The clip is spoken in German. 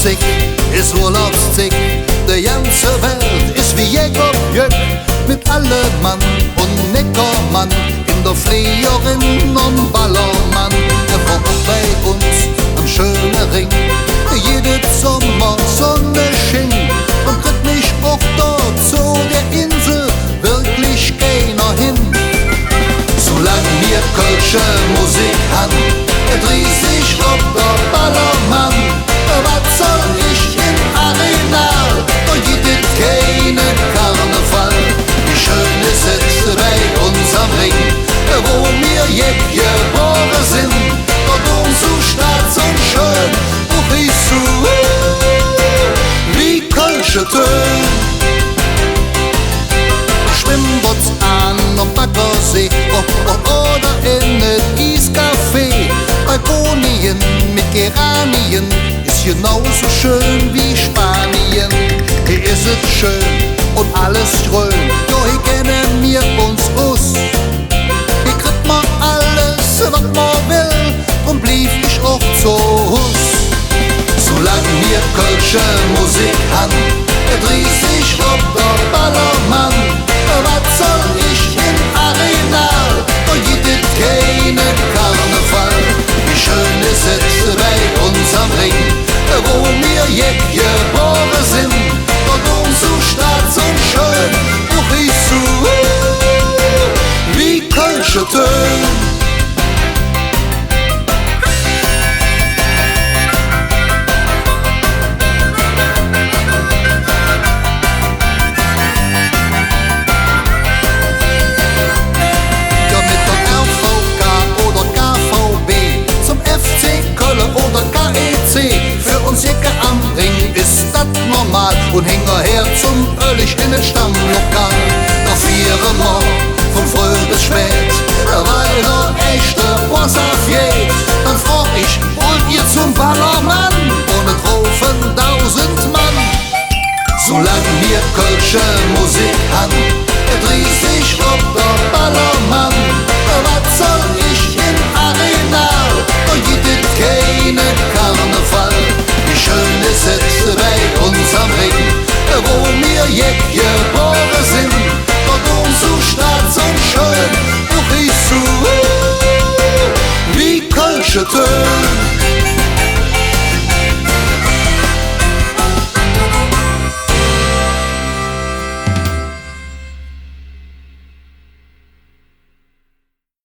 Musik ist Urlaubszick, die ganze Welt ist wie Jakob Jöck, mit alle Mann und Neckermann, in der Fliegerin und Ballermann. Er war auch bei uns am schönen Ring, jede Sommer Sonne schien, und tritt mich auch dort zu der Insel wirklich keiner hin. Solang wir kölsche Musik han, dreht sich ob der Ballermann. Was soll ich in Arenal, da gibt es keine Karneval. Wie schön ist es bei uns am Ring, wo wir jetzt geboren sind. Dort so staats und schön, wo ich so wie kölsche Töne. Schwimmboots an am Baggersee oder in het Eiscafé. Balkonien mit Geranien ist genauso schön wie Spanien. Hier ist es schön und alles grün, doch hier kennen wir uns aus. Hier kriegt man alles, was man will, und blieb ich auch zu Hus. Solang wir kölsche Musik han, dreht sich ob der Ballermann. Was soll ich in Arenal, da gibt es keine Karneval. Wie schön ist es bei uns am Ring, wo wir jetzt geboren sind. Dort so staats und schön, wo ich so wie kölsche Töne. Oder KEC, für uns Jäcke am Ring ist das normal, und hinterher zum Öllig in den Stammlokal. Noch 4 Mal, von früh bis spät, weil der echte Boss auf geht. Dann frag ich, wollt ihr zum Ballermann? Und es rufen 1000 Mann. Solang wir kölsche Musik han, dreht sich ob der Ballermann. Was soll ich in Arenal, da gibt es keine Karneval. Wie schön ist es bei uns am Ring, wo wir jetzt geboren sind. Dort so staats und schön, wo ich so wie kölsche Töne.